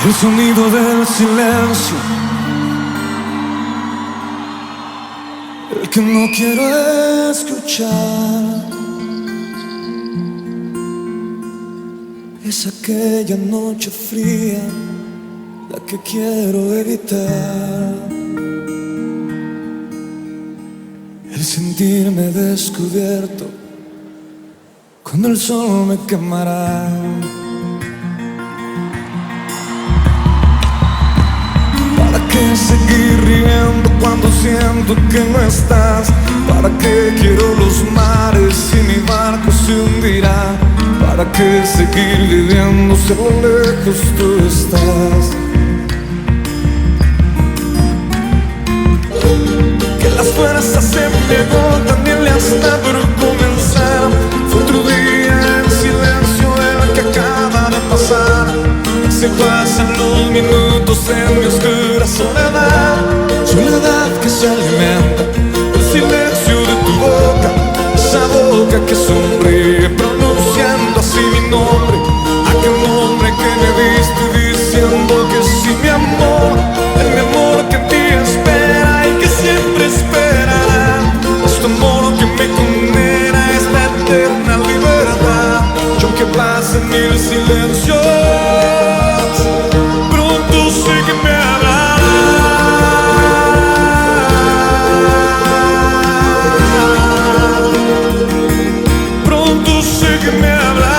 El sonido del silencio, el que no quiero escuchar, es aquella noche fría, la que quiero evitar. El sentirme descubierto, cuando el sol me quemará. ¿Para qué seguir riendo cuando siento que no estás? ¿Para qué quiero los mares y mi barco se hundirá? ¿Para qué seguir viviendo si a lo lejos tú estás? Que las fuerzas se me agotan y le hasta por comenzar. Fue otro día en silencio el que acaba de pasar. Se pasan los minutos en mi oscura soledad, soledad que se alimenta del silencio de tu boca, esa boca que sonríe pronunciando así mi nombre, aquel nombre que me diste diciendo que sí, mi amor, el amor que en ti espera y que siempre esperará, este amor que me condena a esta eterna libertad. Y aunque pasen mil silencios, pronto sé que me hablará. Pronto sé que me hablará.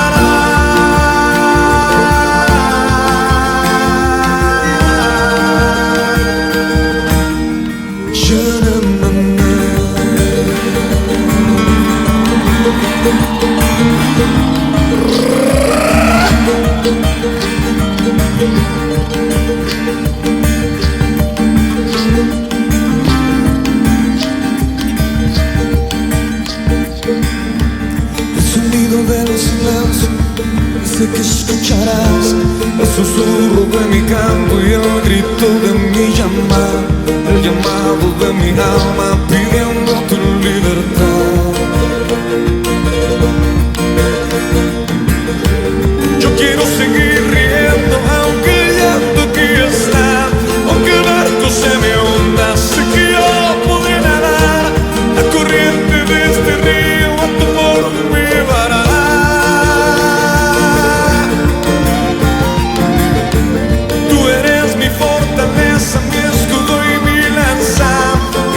El sonido del silencio dice que escucharás el susurro de mi canto y el grito de mi llamada, el llamado de mi alma pidiendo tu libertad. Yo quiero seguir riendo aunque el llanto aquí está, aunque el barco se me hunda, sé que yo podré nadar la corriente de este río, a tu amor me llevará. Tú eres mi fortaleza, mi escudo y mi lanza,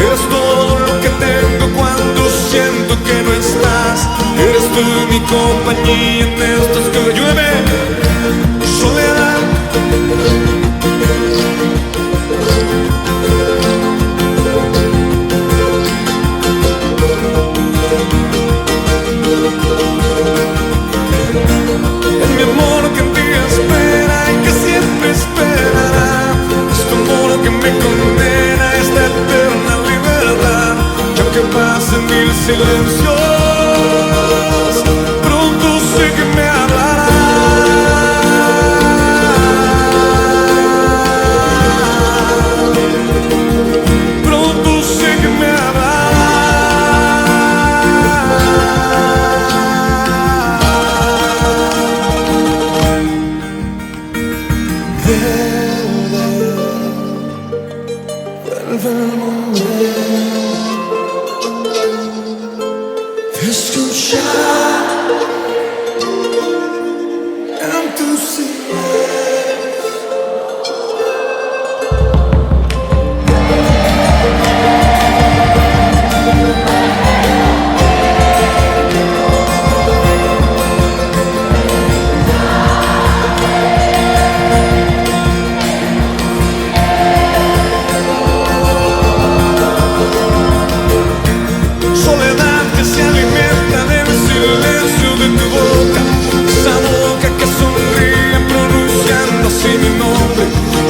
eres todo lo que tengo cuando siento que no estás, eres tú mi compañía en estos que llueve soledad. Es mi amor que en ti espera y que siempre esperará, es tu amor que me condena a esta eterna libertad. Y aunque pasen mil silencios, pronto sé que me hablará. Pronto sé que me hablará. Vuelve el momento de escuchar en tu silencio. Soledad que se alimenta del silencio de tu boca, esa boca que sonríe pronunciando así mi nombre,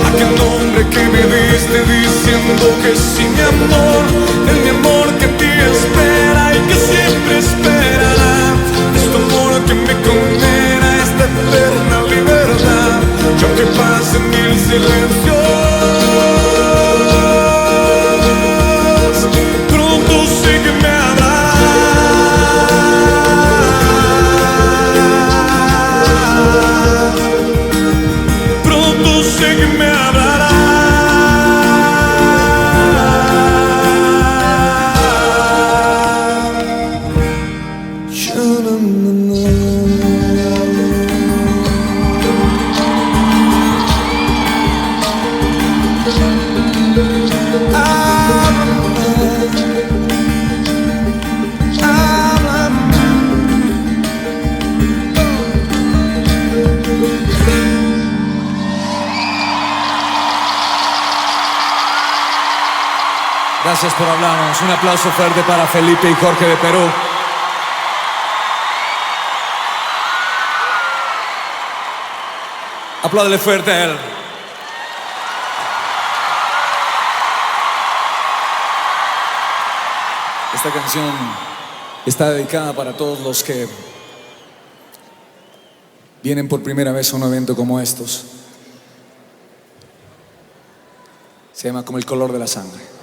aquel nombre que me diste diciendo que sí, mi amor, es mi amor que en ti espera y que siempre esperará, es tu amor que me condena a esta eterna libertad. Y aunque pasen mil silencios, pronto sé que me hablará. Pronto sé sé que me hablará. Gracias por hablarnos. Un aplauso fuerte para Felipe y Jorge de Perú. Apláudele fuerte a él. Esta canción está dedicada para todos los que vienen por primera vez a un evento como estos. Se llama Como el color de la sangre.